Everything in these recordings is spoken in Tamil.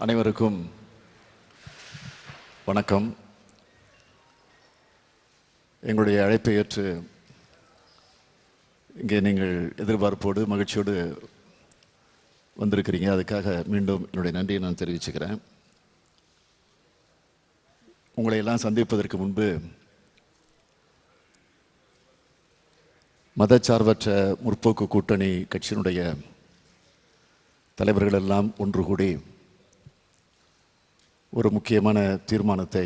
அனைவருக்கும் வணக்கம். எங்களுடைய அழைப்பை ஏற்று இங்கே நீங்கள் எதிர்பார்ப்போடு மகிழ்ச்சியோடு வந்திருக்கிறீங்க. அதுக்காக மீண்டும் என்னுடைய நன்றியை நான் தெரிவிச்சுக்கிறேன். உங்களை எல்லாம் சந்திப்பதற்கு முன்பு மதச்சார்பற்ற முற்போக்கு கூட்டணி கட்சியினுடைய தலைவர்கள் எல்லாம் ஒன்று கூடி ஒரு முக்கியமான தீர்மானத்தை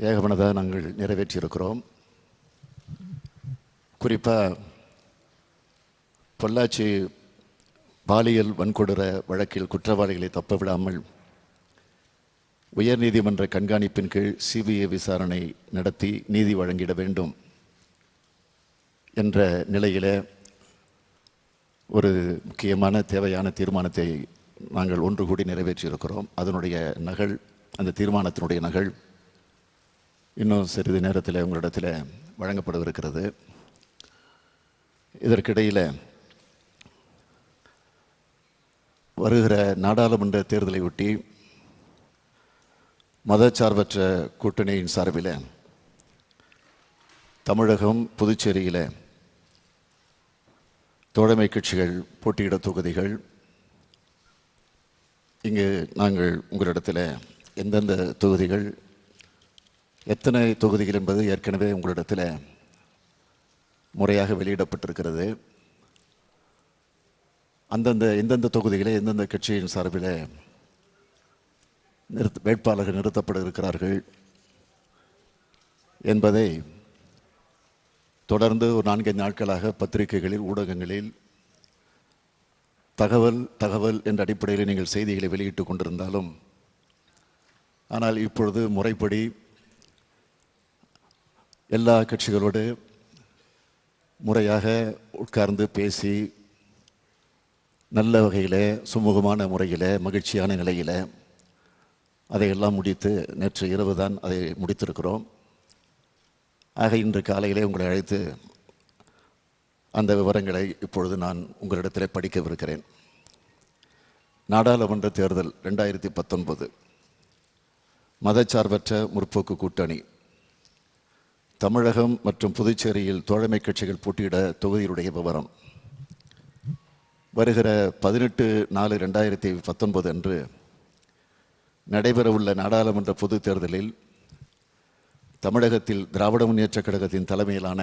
ஏகமனதாக நாங்கள் நிறைவேற்றியிருக்கிறோம். குறிப்பாக பொள்ளாச்சி பாலியல் வன்கொடுமை வழக்கில் குற்றவாளிகளை தப்ப விடாமல் உயர்நீதிமன்ற கண்காணிப்பின் கீழ் சிபிஐ விசாரணை நடத்தி நீதி வழங்கிட வேண்டும் என்ற நிலையில் ஒரு முக்கியமான தேவையான தீர்மானத்தை நாங்கள் ஒன்று கூடி நிறைவேற்றியிருக்கிறோம். அதனுடைய நகல், அந்த தீர்மானத்தினுடைய நகல் இன்னும் சிறிது நேரத்தில் உங்களிடத்தில் வழங்கப்படவிருக்கிறது. இதற்கிடையில் வருகிற நாடாளுமன்ற தேர்தலை ஒட்டி மதச்சார்பற்ற கூட்டணியின் சார்பில் தமிழகம், புதுச்சேரியில் தோழமை கட்சிகள் போட்டியிட தொகுதிகள், இங்கு நாங்கள் உங்களிடத்தில் எந்தெந்த தொகுதிகள், எத்தனை தொகுதிகள் என்பது ஏற்கனவே உங்களிடத்தில் முறையாக வெளியிடப்பட்டிருக்கிறது. எந்தெந்த தொகுதிகளை எந்தெந்த கட்சியின் சார்பில் வேட்பாளர்கள் நிறுத்தப்பட இருக்கிறார்கள் என்பதை தொடர்ந்து ஒரு 4 நாட்களாக பத்திரிகைகளில், ஊடகங்களில் தகவல் என்ற அடிப்படையில் நீங்கள் செய்திகளை வெளியிட்டு கொண்டிருந்தாலும், ஆனால் இப்பொழுது முறைப்படி எல்லா கட்சிகளோடு முறையாக உட்கார்ந்து பேசி நல்ல வகையில், சுமூகமான முறையில், மகிழ்ச்சியான நிலையில் அதையெல்லாம் முடித்து நேற்று இரவு தான் அதை முடித்திருக்கிறோம். ஆக இன்று காலையிலே உங்களை அழைத்து அந்த விவரங்களை இப்பொழுது நான் உங்களிடத்தில் படிக்கவிருக்கிறேன். நாடாளுமன்ற தேர்தல் 2019 மதச்சார்பற்ற முற்போக்கு கூட்டணி தமிழகம் மற்றும் புதுச்சேரியில் தோழமை கட்சிகள் போட்டியிட தொகுதியுடைய விவரம். வருகிற 18/4/2019 அன்று நடைபெறவுள்ள நாடாளுமன்ற பொது தேர்தலில் தமிழகத்தில் திராவிட முன்னேற்றக் கழகத்தின் தலைமையிலான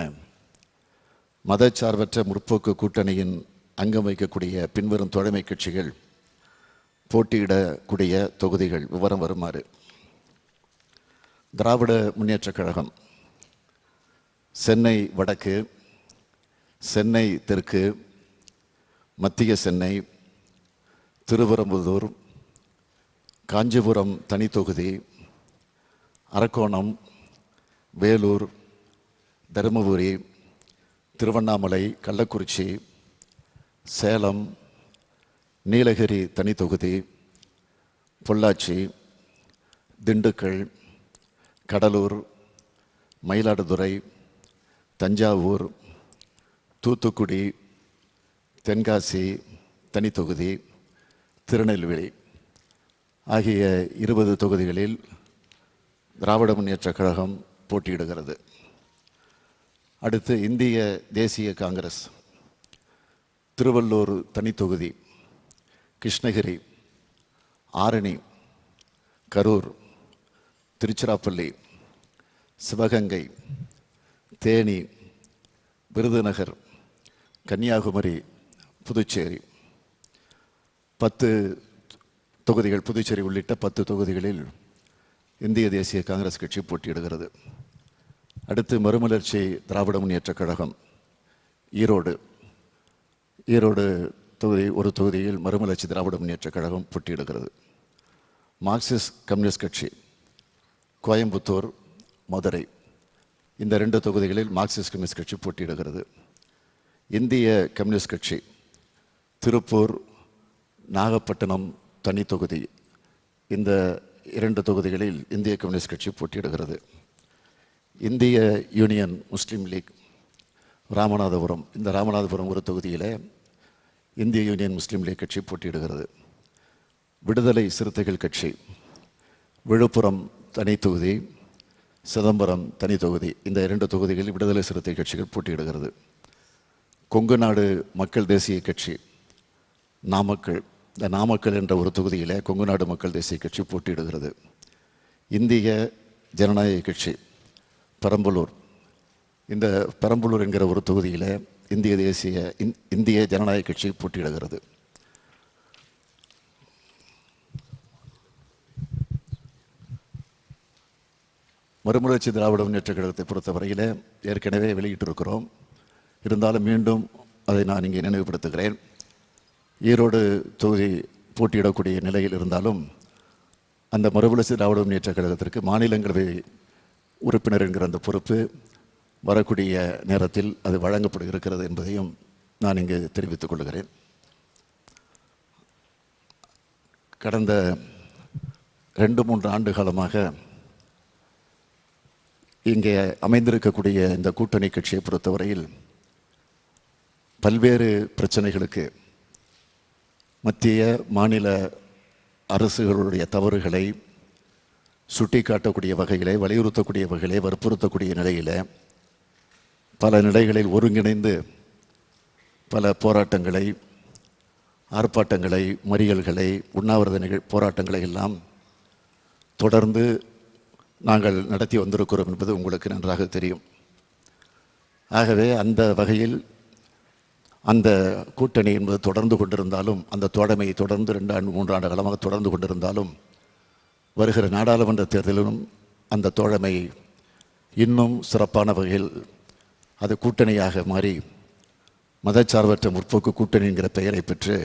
மதச்சார்பற்ற முற்போக்கு கூட்டணியின் அங்கம் வைக்கக்கூடிய பின்வரும் தோழமை கட்சிகள் போட்டியிடக்கூடிய தொகுதிகள் விவரம் வருமாறு: திராவிட முன்னேற்றக் கழகம் சென்னை வடக்கு, சென்னை தெற்கு, மத்திய சென்னை, திருவரம்புதூர், காஞ்சிபுரம் தனி தொகுதி, அரக்கோணம், வேலூர், தருமபுரி, திருவண்ணாமலை, கள்ளக்குறிச்சி, சேலம், நீலகிரி தனி தொகுதி, பொள்ளாச்சி, திண்டுக்கல், கடலூர், மயிலாடுதுறை, தஞ்சாவூர், தூத்துக்குடி, தென்காசி தனி தொகுதி, திருநெல்வேலி ஆகிய 20 தொகுதிகளில் திராவிட முன்னேற்றக் கழகம் போட்டியிடுகிறது. அடுத்து இந்திய தேசிய காங்கிரஸ் திருவள்ளூர் தனி தொகுதி, கிருஷ்ணகிரி, ஆரணி, கரூர், திருச்சிராப்பள்ளி, சிவகங்கை, தேனி, விருதுநகர், கன்னியாகுமரி, புதுச்சேரி 10 தொகுதிகள், புதுச்சேரி உள்ளிட்ட 10 தொகுதிகளில் இந்திய தேசிய காங்கிரஸ் கட்சி போட்டியிடுகிறது. அடுத்து மறுமலர்ச்சி திராவிட முன்னேற்றக் கழகம் ஈரோடு தொகுதி, ஒரு தொகுதியில் மறுமலர்ச்சி திராவிட முன்னேற்றக் கழகம் போட்டியிடுகிறது. மார்க்சிஸ்ட் கம்யூனிஸ்ட் கட்சி கோயம்புத்தூர், மதுரை இந்த 2 தொகுதிகளில் மார்க்சிஸ்ட் கம்யூனிஸ்ட் கட்சி போட்டியிடுகிறது. இந்திய கம்யூனிஸ்ட் கட்சி திருப்பூர், நாகப்பட்டினம் தனி தொகுதி, இந்த 2 தொகுதிகளில் இந்திய கம்யூனிஸ்ட் கட்சி போட்டியிடுகிறது. இந்திய யூனியன் முஸ்லீம் லீக் ராமநாதபுரம், இந்த ராமநாதபுரம் ஒரு தொகுதியில் இந்திய யூனியன் முஸ்லீம் லீக் கட்சி போட்டியிடுகிறது. விடுதலை சிறுத்தைகள் கட்சி விழுப்புரம் தனி தொகுதி, சிதம்பரம் தனி தொகுதி, இந்த 2 தொகுதிகளில் விடுதலை சிறுத்தை கட்சிகள் போட்டியிடுகிறது. கொங்கு நாடு மக்கள் தேசிய கட்சி நாமக்கல், இந்த நாமக்கல் என்ற ஒரு தொகுதியில் கொங்கு நாடு மக்கள் தேசிய கட்சி போட்டியிடுகிறது. இந்திய ஜனநாயக கட்சி பெரம்பலூர், இந்த பெரம்பலூர் என்கிற ஒரு தொகுதியில் இந்திய ஜனநாயக கட்சி போட்டியிடுகிறது. மறுமலர்ச்சி திராவிட முன்னேற்ற கழகத்தை பொறுத்தவரையில் ஏற்கனவே வெளியிட்டிருக்கிறோம். இருந்தாலும் மீண்டும் அதை நான் இங்கே நினைவுபடுத்துகிறேன். ஈரோடு தொகுதி போட்டியிடக்கூடிய நிலையில் இருந்தாலும் அந்த மறுமலர்ச்சி திராவிட முன்னேற்ற கழகத்திற்கு மாநிலங்களவை உறுப்பினர் என்கிற அந்த பொறுப்பு வரக்கூடிய நேரத்தில் அது வழங்கப்பட இருக்கிறது என்பதையும் நான் இங்கு தெரிவித்துக் கொள்கிறேன். கடந்த 2-3 ஆண்டு காலமாக இங்கே அமைந்திருக்கக்கூடிய இந்த கூட்டணி கட்சியை பொறுத்தவரையில் பல்வேறு பிரச்சனைகளுக்கு மத்திய மாநில அரசுகளுடைய தவறுகளை சுட்டிக்காட்டக்கூடிய வகையிலே, வலியுறுத்தக்கூடிய வகையிலே, வற்புறுத்தக்கூடிய நிலையில் பல நிலைகளில் ஒருங்கிணைந்து பல போராட்டங்களை, ஆர்ப்பாட்டங்களை, மறியல்களை, உண்ணாவிரத போராட்டங்களை எல்லாம் தொடர்ந்து நாங்கள் நடத்தி வந்திருக்கிறோம் என்பது உங்களுக்கு நன்றாக தெரியும். ஆகவே அந்த வகையில் அந்த கூட்டணி என்பது தொடர்ந்து கொண்டிருந்தாலும், அந்த தோழமை தொடர்ந்து 2-3 ஆண்டு காலமாக தொடர்ந்து கொண்டிருந்தாலும், வருகிற நாடாளுமன்ற தேர்தலிலும் அந்த தோழமை இன்னும் சிறப்பான வகையில் அது கூட்டணியாக மாறி மதச்சார்பற்ற முற்போக்கு கூட்டணி என்கிற பெயரை பெற்று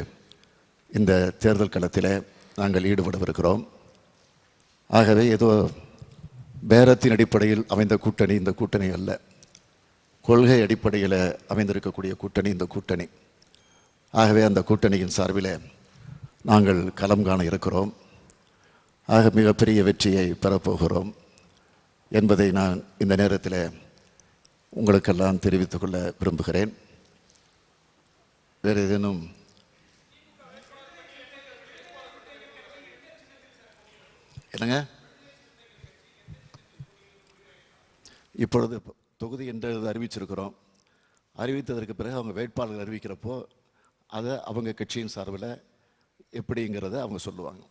இந்த தேர்தல் களத்தில் நாங்கள் ஈடுபடவிருக்கிறோம். ஆகவே ஏதோ பேரத்தின் அடிப்படையில் அமைந்த கூட்டணி இந்த கூட்டணி அல்ல, கொள்கை அடிப்படையில் அமைந்திருக்கக்கூடிய கூட்டணி இந்த கூட்டணி. ஆகவே அந்த கூட்டணியின் சார்பில் நாங்கள் களம் காண இருக்கிறோம். ஆக மிகப்பெரிய வெற்றியை பெறப்போகிறோம் என்பதை நான் இந்த நேரத்தில் உங்களுக்கெல்லாம் தெரிவித்துக் கொள்ள விரும்புகிறேன். வேறு ஏதேனும் என்னங்க? இப்பொழுது தொகுதி என்று அறிவிச்சிருக்கிறோம். அறிவித்ததற்கு பிறகு அவங்க வேட்பாளர்கள் அறிவிக்கிறப்போ அதை அவங்க கட்சியின் சார்பில் எப்படிங்கிறத அவங்க சொல்லுவாங்க.